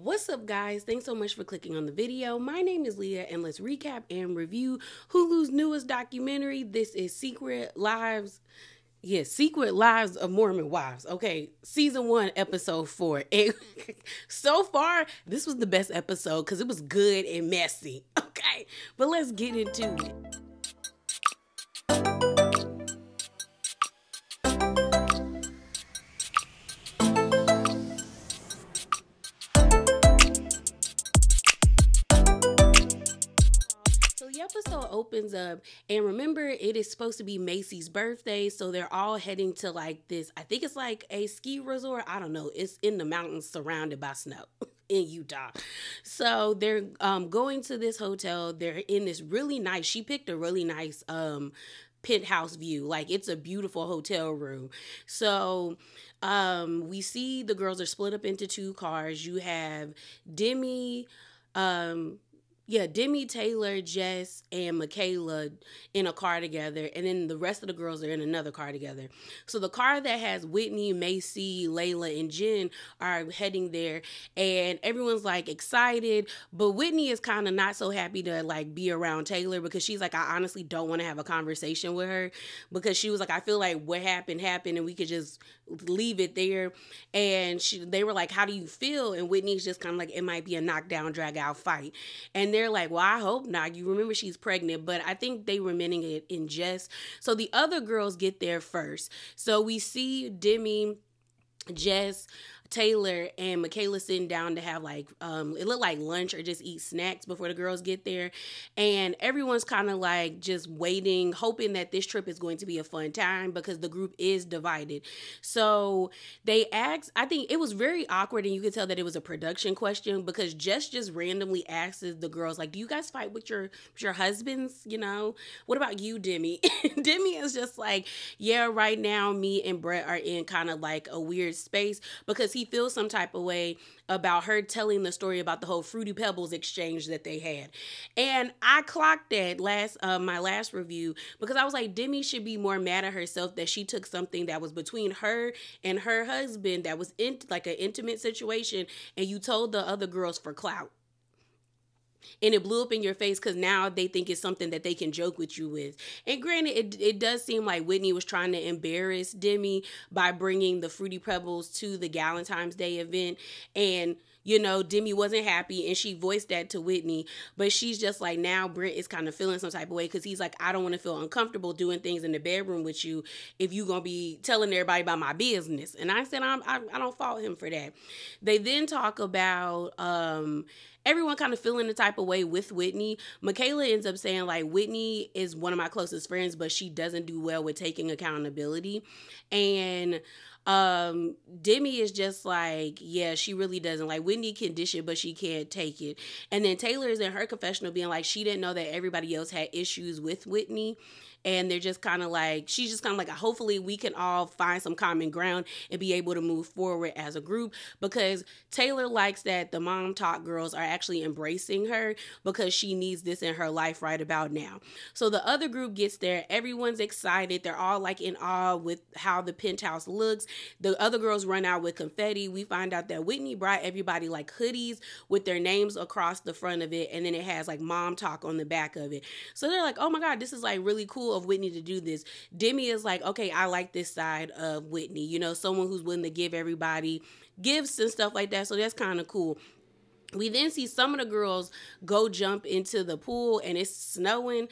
What's up, guys? Thanks so much for clicking on the video. My name is Leah, and let's recap and review Hulu's newest documentary. This is Secret Lives. Yes, Secret Lives of Mormon Wives. Okay, season 1, episode 4. And so far, this was the best episode because it was good and messy. Okay, but let's get into it. So the episode opens up, and remember, it is supposed to be Macy's birthday, so they're all heading to like this, I think it's like a ski resort. I don't know. It's in the mountains surrounded by snow in Utah. So they're going to this hotel. They're in this really nice, she picked a really nice penthouse view. Like, it's a beautiful hotel room. So we see the girls are split up into 2 cars. You have Demi, Demi, Taylor, Jess, and Michaela in a car together, and then the rest of the girls are in another car together. So the car that has Whitney, Macy, Layla, and Jen are heading there, and everyone's like excited, but Whitney is kind of not so happy to like be around Taylor because she's like, I honestly don't want to have a conversation with her because she was like, I feel like what happened, and we could just leave it there. And they were like, how do you feel? And Whitney's just kind of like, it might be a knockdown, drag out fight. And they're like, well, I hope not. You remember she's pregnant, but I think they were meaning it in jest. So the other girls get there first. So we see Demi, Jess, Taylor, and Michaela sitting down to have like it looked like lunch or just eat snacks before the girls get there, and everyone's kind of like just waiting, hoping that this trip is going to be a fun time because the group is divided. So they asked, I think it was very awkward, and you could tell that it was a production question because Jess just randomly asks the girls like, do you guys fight with your husbands? You know, what about you, Demi? Demi is just like, yeah, right now me and Brett are in kind of like a weird space because he feels some type of way about her telling the story about the whole Fruity Pebbles exchange that they had. And I clocked that my last review because I was like, Demi should be more mad at herself that she took something that was between her and her husband that was in like an intimate situation, and you told the other girls for clout. And it blew up in your face because now they think it's something that they can joke with you with. And granted, it does seem like Whitney was trying to embarrass Demi by bringing the Fruity Pebbles to the Galentine's Day event. And, you know, Demi wasn't happy and she voiced that to Whitney. But she's just like, now Brent is kind of feeling some type of way because he's like, I don't want to feel uncomfortable doing things in the bedroom with you if you're going to be telling everybody about my business. And I said, I don't fault him for that. They then talk about everyone kind of feeling the type of way with Whitney. Michaela ends up saying like, Whitney is one of my closest friends, but she doesn't do well with taking accountability. And Demi is just like, yeah, she really doesn't. Like, Whitney can dish it, but she can't take it. And then Taylor is in her confessional being like, she didn't know that everybody else had issues with Whitney. And they're just kind of like, she's just kind of like, hopefully we can all find some common ground and be able to move forward as a group, because Taylor likes that the Mom Talk girls are actually embracing her because she needs this in her life right about now. So the other group gets there. Everyone's excited. They're all like in awe with how the penthouse looks. The other girls run out with confetti. We find out that Whitney brought everybody like hoodies with their names across the front of it. And then it has like Mom Talk on the back of it. So they're like, oh my God, this is like really cool of Whitney to do this. Demi is like, okay, I like this side of Whitney, you know, someone who's willing to give everybody gifts and stuff like that. So that's kind of cool. We then see some of the girls go jump into the pool and it's snowing.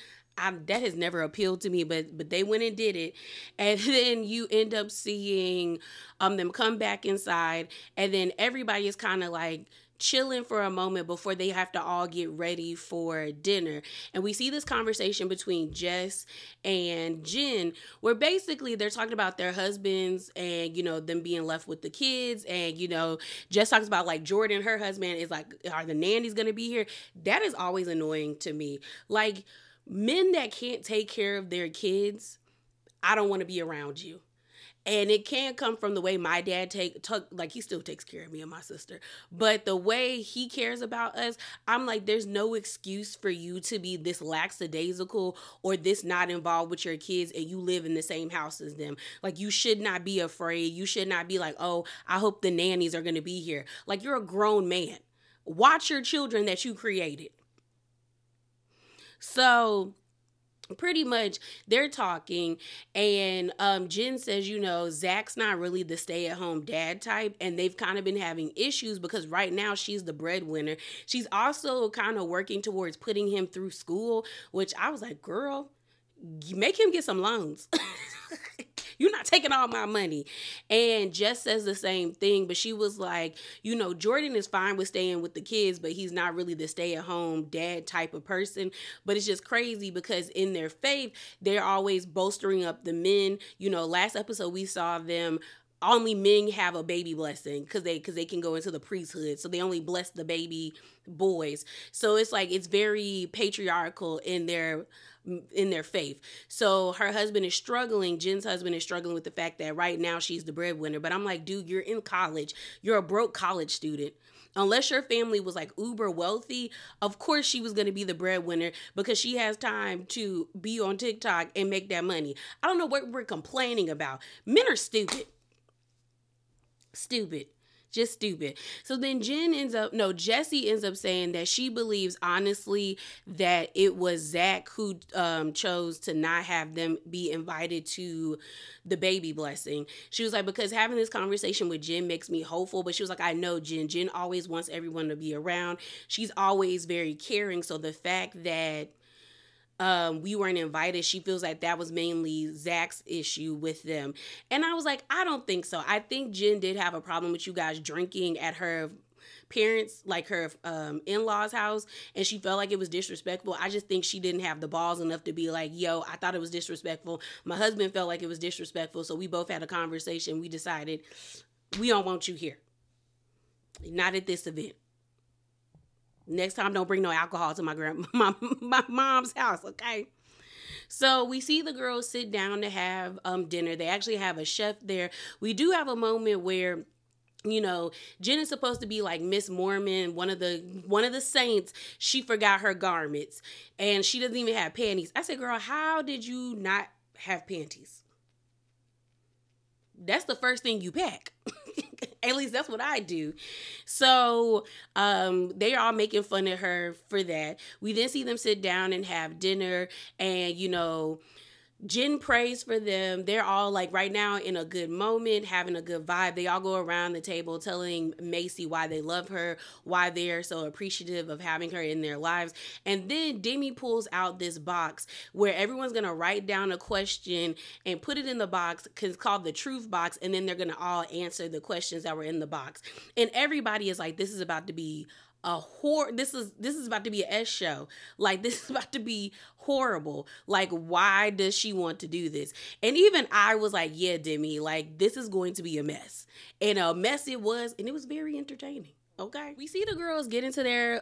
That has never appealed to me, but they went and did it. And then you end up seeing them come back inside, and then everybody is kind of like chilling for a moment before they have to all get ready for dinner. And we see this conversation between Jess and Jen where basically they're talking about their husbands and, you know, them being left with the kids. And, you know, Jess talks about like Jordan, her husband, is like, are the nannies going to be here? That is always annoying to me. Like, men that can't take care of their kids, I don't want to be around you. And it can't come from the way my dad like he still takes care of me and my sister. But the way he cares about us, I'm like, there's no excuse for you to be this lackadaisical or this not involved with your kids and you live in the same house as them. Like, you should not be afraid. You should not be like, oh, I hope the nannies are going to be here. Like, you're a grown man. Watch your children that you created. So pretty much they're talking, and Jen says, Zach's not really the stay-at-home dad type, and they've kind of been having issues because right now she's the breadwinner. She's also kind of working towards putting him through school, which I was like, girl, make him get some loans. You're not taking all my money. And Jess says the same thing, but she was like, Jordan is fine with staying with the kids, but he's not really the stay-at-home dad type of person. But it's just crazy because in their faith, they're always bolstering up the men. Last episode we saw them, only men have a baby blessing because they can go into the priesthood. So they only bless the baby boys. So it's like, it's very patriarchal in their faith. So her husband is struggling. Jen's husband is struggling with the fact that right now she's the breadwinner. But I'm like, dude, you're in college. You're a broke college student. Unless your family was like uber wealthy, of course she was going to be the breadwinner because she has time to be on TikTok and make that money. I don't know what we're complaining about. Men are stupid. Just stupid. So then Jessie ends up saying that she believes honestly that it was Zach who chose to not have them be invited to the baby blessing. She was like, because having this conversation with Jen makes me hopeful, but she was like, I know Jen. Jen always wants everyone to be around. She's always very caring. So the fact that we weren't invited, she feels like that was mainly Zach's issue with them. And I was like, I don't think so. I think Jen did have a problem with you guys drinking at her parents, like her in-laws house, and she felt like it was disrespectful. I just think she didn't have the balls enough to be like, yo, I thought it was disrespectful. My husband felt like it was disrespectful, so we both had a conversation. We decided we don't want you here. Not at this event. Next time, don't bring no alcohol to my mom's house, okay? So we see the girls sit down to have dinner. They actually have a chef there. We do have a moment where, Jen is supposed to be like Miss Mormon, one of the saints. She forgot her garments, and she doesn't even have panties. I said, girl, how did you not have panties? That's the first thing you pack. At least that's what I do. So they are all making fun of her for that. We then see them sit down and have dinner, and Jen prays for them. They're all like right now in a good moment, having a good vibe. They all go around the table telling Macy why they love her, why they're so appreciative of having her in their lives. And then Demi pulls out this box where everyone's going to write down a question and put it in the box, it's called the truth box. And then they're going to all answer the questions that were in the box. And everybody is like, this is about to be this is about to be a S show. Like, this is about to be horrible. Like, why does she want to do this? And even I was like, yeah, Demi, like, this is going to be a mess. And a mess it was, and it was very entertaining. Okay. We see the girls get into their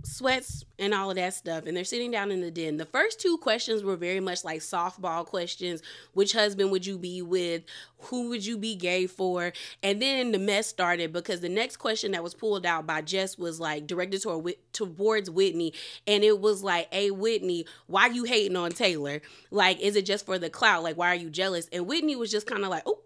sweats and all of that stuff, and they're sitting down in the den. The first two questions were very much like softball questions. Which husband would you be with? Who would you be gay for? And then the mess started because the next question that was pulled out by Jess was like directed towards Whitney. And it was like, hey, Whitney, why you hating on Taylor? Like, is it just for the clout? Like, why are you jealous? And Whitney was just kind of like, oh.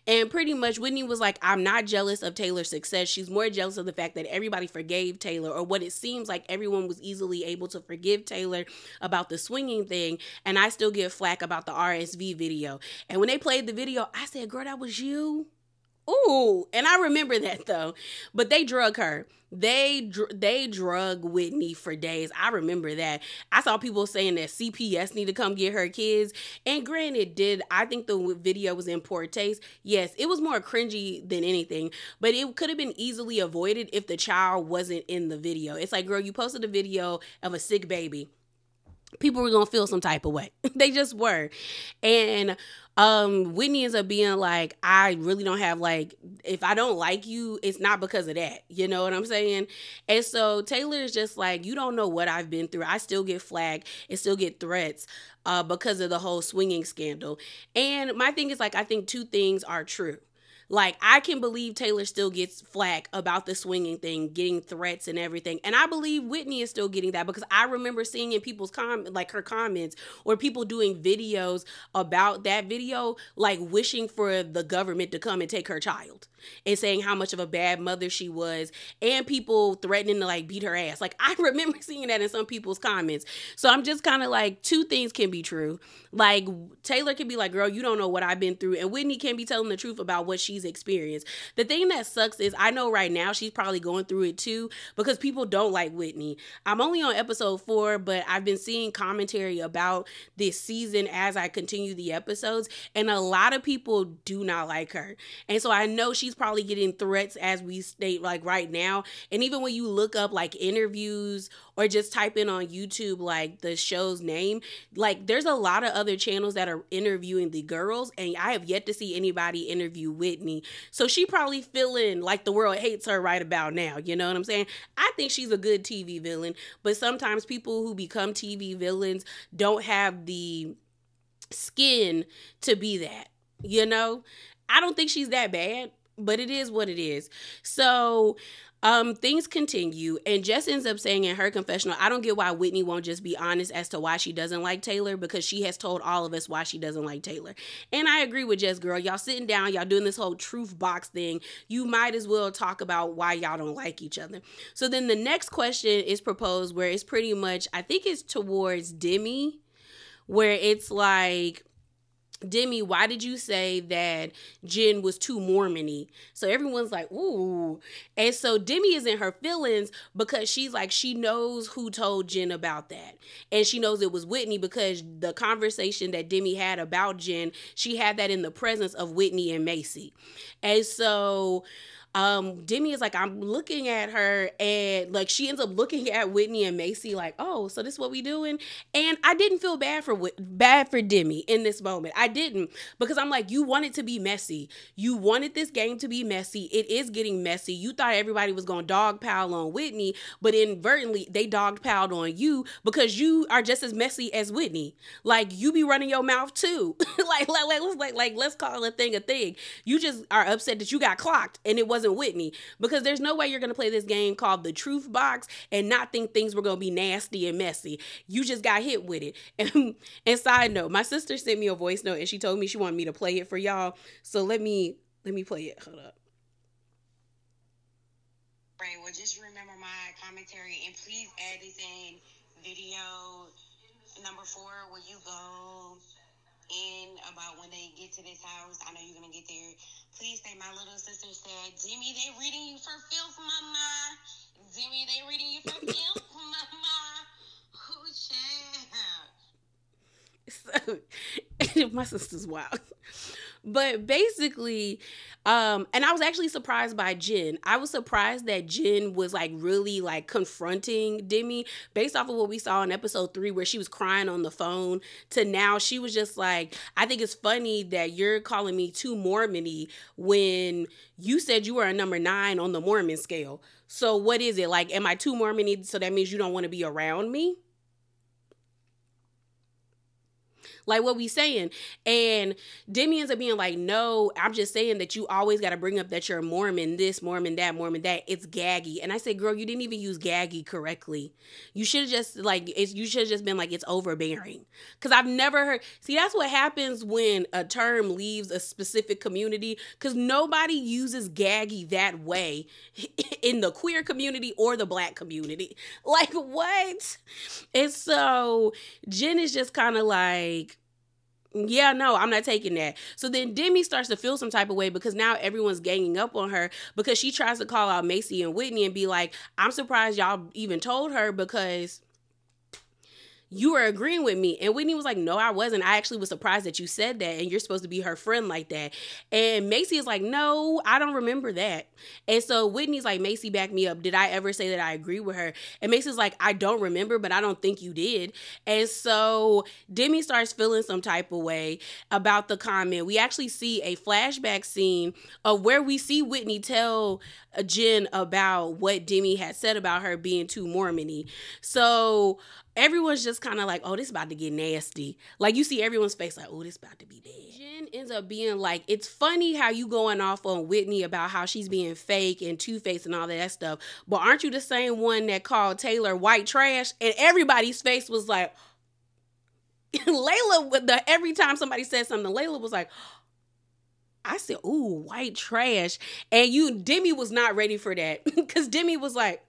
And pretty much Whitney was like, I'm not jealous of Taylor's success. She's more jealous of the fact that everybody forgave Taylor, or what it seems like everyone was easily able to forgive Taylor about the swinging thing. And I still get flack about the RSV video. And when they played the video, I said, girl, that was you? Ooh, and I remember that though. But they drug her. They drug Whitney for days. I remember that. I saw people saying that CPS need to come get her kids. And granted, I think the video was in poor taste? Yes, it was more cringy than anything. But it could have been easily avoided if the child wasn't in the video. It's like, girl, you posted a video of a sick baby. People were going to feel some type of way. They just were. And Whitney ends up being like, I really don't have, like, if I don't like you, it's not because of that. You know what I'm saying? And so Taylor is just like, you don't know what I've been through. I still get flagged and still get threats because of the whole swinging scandal. And my thing is, like, I think two things are true. Like, I can believe Taylor still gets flack about the swinging thing, getting threats and everything. And I believe Whitney is still getting that because I remember seeing in people's her comments or people doing videos about that video, like wishing for the government to come and take her child. and saying how much of a bad mother she was, and people threatening to like beat her ass. Like, I remember seeing that in some people's comments. So I'm just kind of like, two things can be true. Like, Taylor can be like, girl, you don't know what I've been through, and Whitney can be telling the truth about what she's experienced. The thing that sucks is I know right now she's probably going through it too, because people don't like Whitney. I'm only on episode 4, but I've been seeing commentary about this season as I continue the episodes, and a lot of people do not like her. And so I know she's probably getting threats as we state like right now. And even when you look up like interviews or just type in on YouTube like the show's name, like there's a lot of other channels that are interviewing the girls, and I have yet to see anybody interview Whitney. So she probably feeling like the world hates her right about now. You know what I'm saying? I think she's a good TV villain, but sometimes people who become TV villains don't have the skin to be that, you know? I don't think she's that bad, but it is what it is. So things continue, and Jess ends up saying in her confessional, I don't get why Whitney won't just be honest as to why she doesn't like Taylor, because she has told all of us why she doesn't like Taylor. And I agree with Jess, girl. Y'all sitting down, y'all doing this whole truth box thing. You might as well talk about why y'all don't like each other. So then the next question is proposed, where it's pretty much, I think it's towards Demi, where it's like, Demi, why did you say that Jen was too Mormon-y? So everyone's like, ooh. And so Demi is in her feelings because she's like, she knows who told Jen about that. And she knows it was Whitney, because the conversation that Demi had about Jen, she had that in the presence of Whitney and Macy. And so Demi is like, I'm looking at her, and like she ends up looking at Whitney and Macy like, oh, so this is what we doing? And I didn't feel bad for Demi in this moment. I didn't, because I'm like, you want it to be messy. You wanted this game to be messy. It is getting messy. You thought everybody was going to dogpile on Whitney, but inadvertently they dogpiled on you because you are just as messy as Whitney. Like, you be running your mouth too. Let's call a thing a thing. You just are upset that you got clocked and it wasn't Whitney, because there's no way you're going to play this game called the truth box and not think things were going to be nasty and messy. You just got hit with it. And side note, my sister sent me a voice note and she told me she wanted me to play it for y'all. So let me play it. Hold up. Right, well, just remember my commentary, and please add this in video number 4 where you go in about when they get to this house. I know you're gonna get there. Please say, my little sister said, Jimmy, they reading you for filth, mama. Jimmy, they reading you for filth, mama. Oh, child. So, my sister's wild. But basically, and I was actually surprised by Jen. I was surprised that Jen was like really like confronting Demi based off of what we saw in episode 3, where she was crying on the phone, to now she was just like, I think it's funny that you're calling me too Mormon-y when you said you were a number 9 on the Mormon scale. So what is it? Like, am I too Mormon-y, so that means you don't want to be around me? Like, what we saying? And Demi ends up being like, no, I'm just saying that you always got to bring up that you're a Mormon, this, Mormon, that, Mormon, that. It's gaggy. And I said, girl, you didn't even use gaggy correctly. You should have just been like, it's overbearing. Because I've never heard. See, that's what happens when a term leaves a specific community, because nobody uses gaggy that way in the queer community or the Black community. Like, what? And so Jen is just kind of like, yeah, no, I'm not taking that. So then Demi starts to feel some type of way, because now everyone's ganging up on her, because she tries to call out Macy and Whitney and be like, I'm surprised y'all even told her, because you were agreeing with me. And Whitney was like, no, I wasn't. I actually was surprised that you said that, and you're supposed to be her friend like that. And Macy is like, no, I don't remember that. And so Whitney's like, Macy, back me up. Did I ever say that I agree with her? And Macy's like, I don't remember, but I don't think you did. And so Demi starts feeling some type of way about the comment. We actually see a flashback scene of where we see Whitney tell Jen about what Demi had said about her being too Mormon-y. So everyone's just kind of like, oh, this about to get nasty. Like, you see everyone's face like, oh, this about to be bad. Jen ends up being like, it's funny how you going off on Whitney about how she's being fake and two-faced and all that stuff, but aren't you the same one that called Taylor white trash? And everybody's face was like, Layla, every time somebody said something, Layla was like, I said, ooh, white trash. And Demi was not ready for that. Because Demi was like,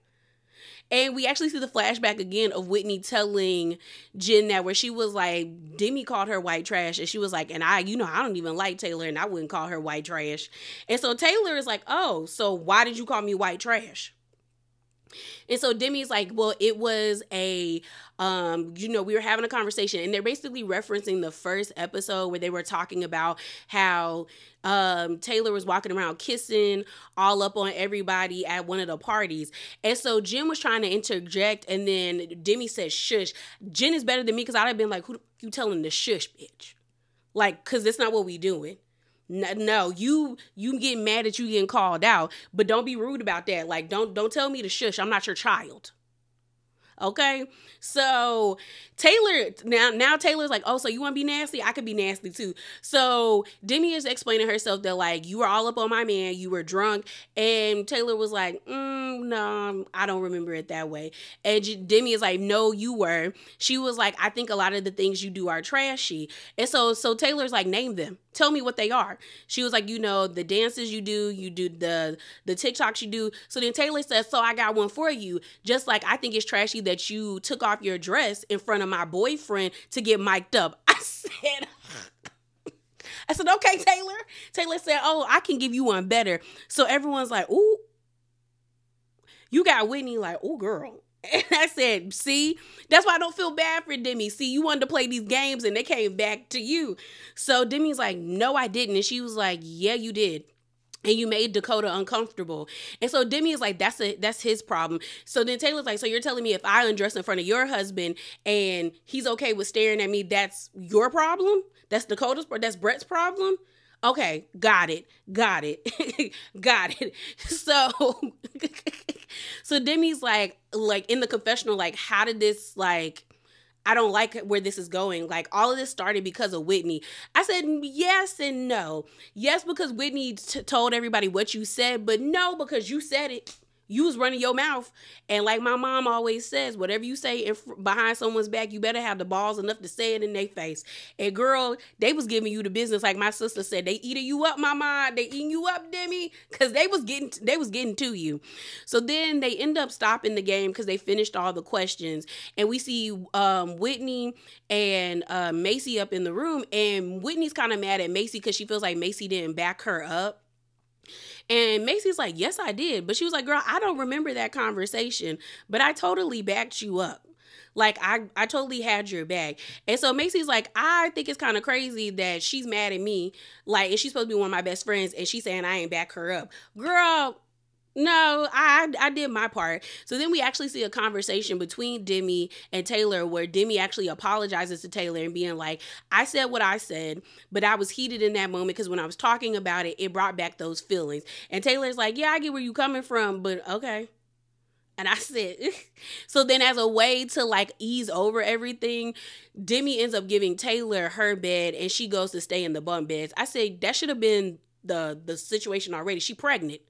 and we actually see the flashback again of Whitney telling Jen that, where she was like, Demi called her white trash. And she was like, and I don't even like Taylor, and I wouldn't call her white trash. And so Taylor is like, oh, so why did you call me white trash? And so Demi's like, well, it was we were having a conversation, and they're basically referencing the first episode where they were talking about how Taylor was walking around kissing all up on everybody at one of the parties. And so Jen was trying to interject, and then Demi said, shush. Jen is better than me, because I'd have been like, who you telling to shush, bitch? Like, because that's not what we doing. No, you getting mad that you getting called out, but don't be rude about that. Like, don't tell me to shush. I'm not your child. Okay, so Taylor, now Taylor's like, oh, so you want to be nasty? I could be nasty too. So Demi is explaining herself that, like, you were all up on my man, you were drunk, and Taylor was like, no, I don't remember it that way. And Demi is like, no, you were. She was like, I think a lot of the things you do are trashy. And so Taylor's like, name them. Tell me what they are. She was like, the dances you do the TikToks you do. So then Taylor says, so I got one for you. Just like I think it's trashy that you took off your dress in front of my boyfriend to get mic'd up. I said, okay, Taylor. Taylor said, oh, I can give you one better. So everyone's like, ooh. You got Whitney like, ooh, girl. And I said, see, that's why I don't feel bad for Demi. See, you wanted to play these games and they came back to you. So Demi's like, no, I didn't. And she was like, yeah, you did. And you made Dakota uncomfortable. And so Demi is like, that's his problem. So then Taylor's like, so you're telling me if I undress in front of your husband and he's okay with staring at me, that's your problem? That's that's Brett's problem? Okay, got it. Got it. So Demi's like in the confessional, like, how did this, like, I don't like where this is going. Like, all of this started because of Whitney. I said yes and no. Yes, because Whitney told everybody what you said, but no, because you said it. You was running your mouth. And like my mom always says, whatever you say behind someone's back, you better have the balls enough to say it in their face. And girl, they was giving you the business. Like my sister said, they eating you up, mama. They eating you up, Demi. Because they was getting to you. So then they end up stopping the game because they finished all the questions. And we see Whitney and Macy up in the room. And Whitney's kind of mad at Macy because she feels like Macy didn't back her up. And Macy's like, yes, I did. But she was like, girl, I don't remember that conversation, but I totally backed you up. Like, I totally had your back. And so Macy's like, I think it's kind of crazy that she's mad at me. Like, and she's supposed to be one of my best friends, and she's saying I ain't back her up. Girl, no, I did my part. So then we actually see a conversation between Demi and Taylor where Demi actually apologizes to Taylor and being like, I said what I said, but I was heated in that moment because when I was talking about it, it brought back those feelings. And Taylor's like, yeah, I get where you coming from, but okay. And I said, so then as a way to like ease over everything, Demi ends up giving Taylor her bed and she goes to stay in the bunk beds. I said, that should have been the situation already. She pregnant.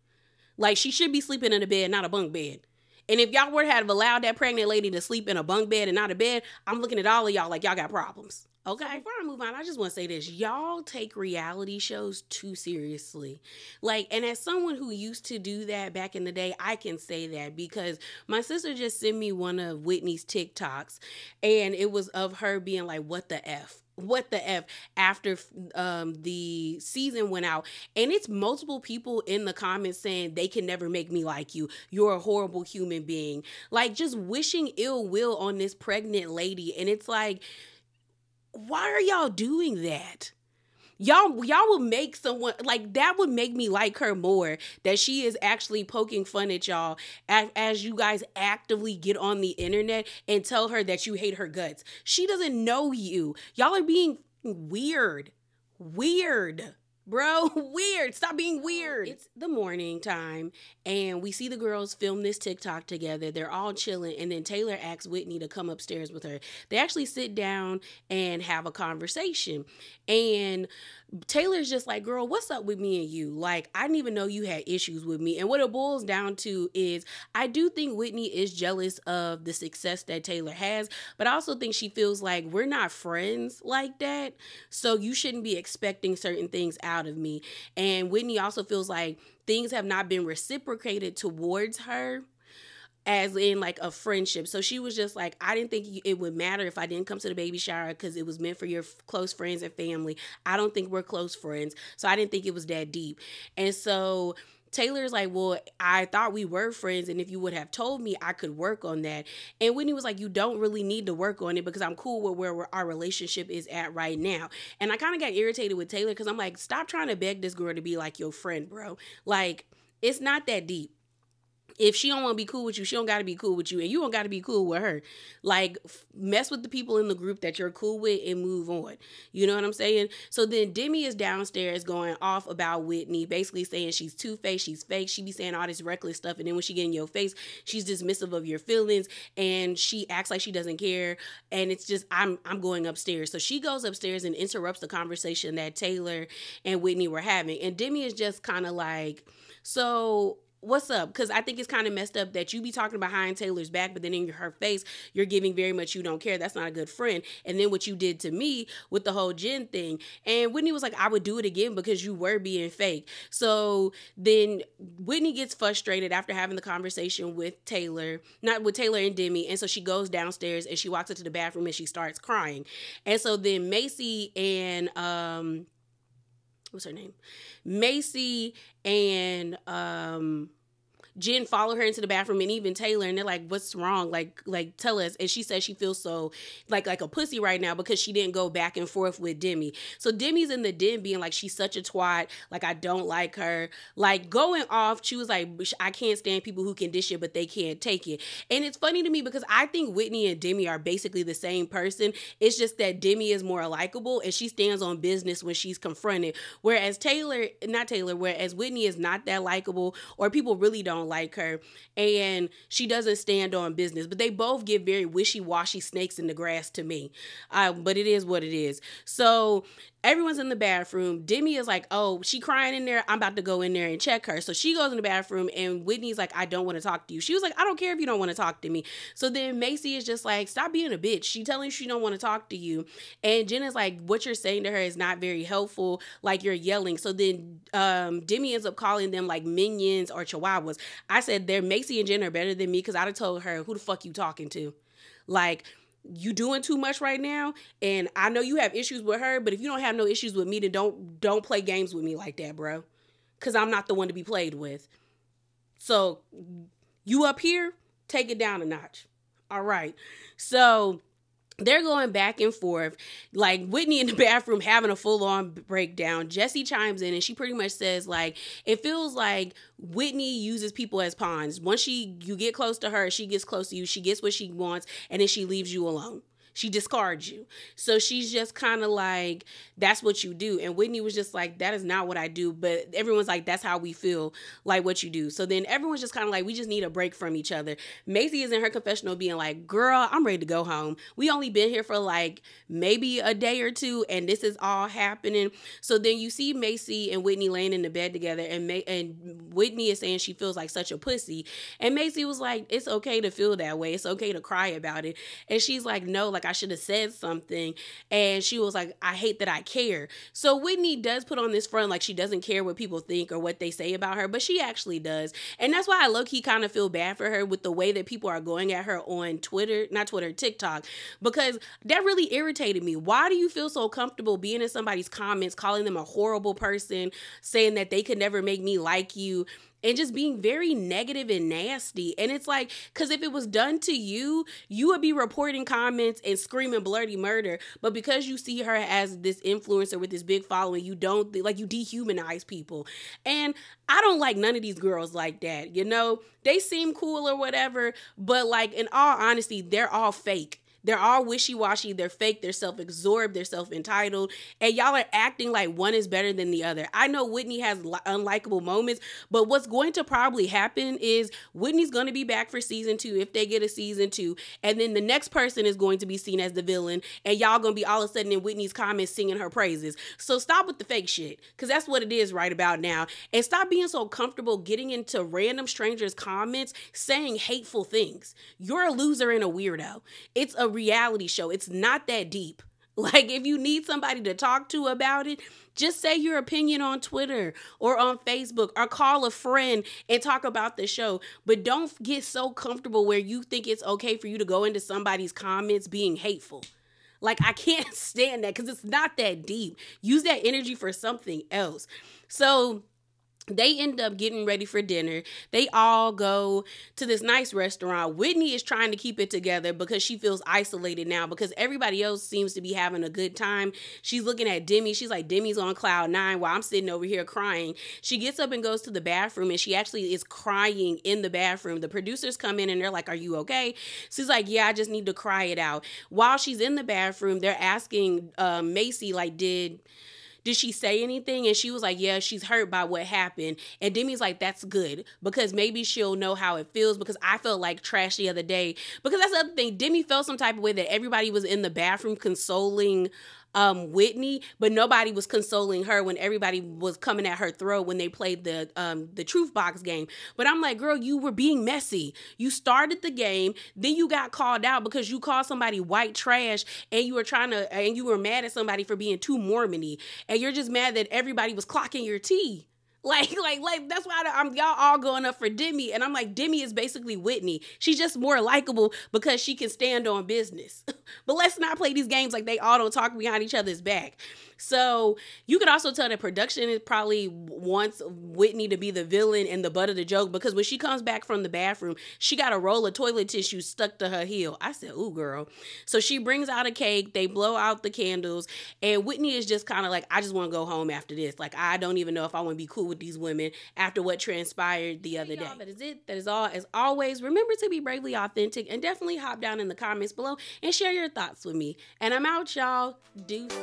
Like, she should be sleeping in a bed, not a bunk bed. And if y'all were to have allowed that pregnant lady to sleep in a bunk bed and not a bed, I'm looking at all of y'all like y'all got problems. Okay? So before I move on, I just want to say this. Y'all take reality shows too seriously. Like, and as someone who used to do that back in the day, I can say that because my sister just sent me one of Whitney's TikToks, and it was of her being like, what the F? What the F after the season went out. And it's multiple people in the comments saying they can never make me like you. You're a horrible human being. Like, just wishing ill will on this pregnant lady. And it's like, why are y'all doing that? Y'all would make someone like that would make me like her more, that she is actually poking fun at y'all as you guys actively get on the internet and tell her that you hate her guts. She doesn't know you. Y'all are being weird. Bro, weird. Stop being weird. It's the morning time, and we see the girls film this TikTok together. They're all chilling, and then Taylor asks Whitney to come upstairs with her. They actually sit down and have a conversation, and Taylor's just like, girl, what's up with me and you? Like, I didn't even know you had issues with me. And what it boils down to is I do think Whitney is jealous of the success that Taylor has, but I also think she feels like we're not friends like that, so you shouldn't be expecting certain things out out of me. And Whitney also feels like things have not been reciprocated towards her, as in like a friendship. So she was just like, I didn't think it would matter if I didn't come to the baby shower because it was meant for your close friends and family. I don't think we're close friends. So I didn't think it was that deep. And so Taylor's like, well, I thought we were friends, and if you would have told me, I could work on that. And Whitney was like, you don't really need to work on it because I'm cool with where our relationship is at right now. And I kind of got irritated with Taylor because I'm like, stop trying to beg this girl to be like your friend, bro. Like, it's not that deep. If she don't want to be cool with you, she don't got to be cool with you, and you don't got to be cool with her. Like, mess with the people in the group that you're cool with and move on. You know what I'm saying? So then Demi is downstairs going off about Whitney, basically saying she's two-faced, she's fake. She be saying all this reckless stuff, and then when she get in your face, she's dismissive of your feelings, and she acts like she doesn't care. And it's just, I'm going upstairs. So she goes upstairs and interrupts the conversation that Taylor and Whitney were having. And Demi is just kind of like, so what's up? Because I think it's kind of messed up that you be talking behind Taylor's back, but then in her face, you're giving very much you don't care. That's not a good friend. And then what you did to me with the whole Jen thing. And Whitney was like, I would do it again because you were being fake. So then Whitney gets frustrated after having the conversation with Taylor, not with Taylor and Demi. And so she goes downstairs and she walks into the bathroom and she starts crying. And so then Macy and, what's her name? Macy and Jen follow her into the bathroom, and even Taylor, and they're like, what's wrong? Like tell us. And she says she feels so like a pussy right now because she didn't go back and forth with Demi. So Demi's in the den being like, she's such a twat. Like, I don't like her. Like, going off. She was like, I can't stand people who can dish it, but they can't take it. And it's funny to me because I think Whitney and Demi are basically the same person. It's just that Demi is more likable and she stands on business when she's confronted. Whereas Whitney is not that likable, or people really don't like her, and she doesn't stand on business. But they both give very wishy-washy snakes in the grass to me. But it is what it is. So everyone's in the bathroom. Demi is like, oh, she crying in there. I'm about to go in there and check her. So she goes in the bathroom, and Whitney's like, I don't want to talk to you. She was like, I don't care if you don't want to talk to me. So then Macy is just like, stop being a bitch. She telling you she don't want to talk to you. And Jen is like, what you're saying to her is not very helpful. Like, you're yelling. So then Demi ends up calling them like minions or chihuahuas. I said, Macy and Jen are better than me because I'd have told her, who the fuck you talking to? Like, you doing too much right now, and I know you have issues with her, but if you don't have no issues with me, then don't play games with me like that, bro, because I'm not the one to be played with. So you up here, take it down a notch. All right. So they're going back and forth, like Whitney in the bathroom having a full-on breakdown. Jessie chimes in and she pretty much says, like, it feels like Whitney uses people as pawns. Once you get close to her, she gets close to you, she gets what she wants, and then she leaves you alone. She discards you. So she's just kind of like, that's what you do. And Whitney was just like, that is not what I do. But everyone's like, that's how we feel, like what you do. So then everyone's just kind of like, we just need a break from each other. Macy is in her confessional being like, girl, I'm ready to go home. We only been here for like maybe a day or two, and this is all happening. So then you see Macy and Whitney laying in the bed together, and Whitney is saying she feels like such a pussy. And Macy was like, it's okay to feel that way. It's okay to cry about it. And she's like, no, like, I should have said something. And she was like, I hate that I care. So Whitney does put on this front like she doesn't care what people think or what they say about her, but she actually does. And that's why I low-key kind of feel bad for her with the way that people are going at her on TikTok, because that really irritated me. Why do you feel so comfortable being in somebody's comments, calling them a horrible person, saying that they could never make me like you, and just being very negative and nasty? And it's like, because if it was done to you, you would be reporting comments and screaming bloody murder. But because you see her as this influencer with this big following, you don't, like, you dehumanize people. And I don't like none of these girls like that. You know, they seem cool or whatever, but like, in all honesty, they're all fake. They're all wishy-washy. They're fake. They're self-absorbed. They're self-entitled. And y'all are acting like one is better than the other. I know Whitney has unlikable moments, but what's going to probably happen is Whitney's going to be back for season 2 if they get a season 2. And then the next person is going to be seen as the villain. And y'all going to be all of a sudden in Whitney's comments singing her praises. So stop with the fake shit, because that's what it is right about now. And stop being so comfortable getting into random strangers' comments saying hateful things. You're a loser and a weirdo. It's a reality show. It's not that deep. Like, if you need somebody to talk to about it, just say your opinion on Twitter or on Facebook, or call a friend and talk about the show. But don't get so comfortable where you think it's okay for you to go into somebody's comments being hateful. Like, I can't stand that, because it's not that deep. Use that energy for something else. So they end up getting ready for dinner. They all go to this nice restaurant. Whitney is trying to keep it together because she feels isolated now, because everybody else seems to be having a good time. She's looking at Demi. She's like, Demi's on cloud nine while I'm sitting over here crying. She gets up and goes to the bathroom, and she actually is crying in the bathroom. The producers come in and they're like, are you okay? She's like, yeah, I just need to cry it out. While she's in the bathroom, they're asking Macy, like, did she say anything? And she was like, yeah, she's hurt by what happened. And Demi's like, that's good, because maybe she'll know how it feels, because I felt like trash the other day. Because that's the other thing. Demi felt some type of way that everybody was in the bathroom consoling Whitney, but nobody was consoling her when everybody was coming at her throat when they played the truth box game. But I'm like, girl, you were being messy. You started the game, then you got called out because you called somebody white trash, and you were mad at somebody for being too Mormon-y, and you're just mad that everybody was clocking your tea. Like that's why y'all all going up for Demi, and I'm like, Demi is basically Whitney. She's just more likable because she can stand on business. But let's not play these games like they all don't talk behind each other's back. So you could also tell that production is probably wants Whitney to be the villain and the butt of the joke, because when she comes back from the bathroom, she got a roll of toilet tissue stuck to her heel. I said, ooh, girl. So she brings out a cake. They blow out the candles. And Whitney is just kind of like, I just want to go home after this. Like, I don't even know if I want to be cool with these women after what transpired the other day. That is it. That is all. As always, remember to be bravely authentic, and definitely hop down in the comments below and share your thoughts with me. And I'm out, y'all. Deuces.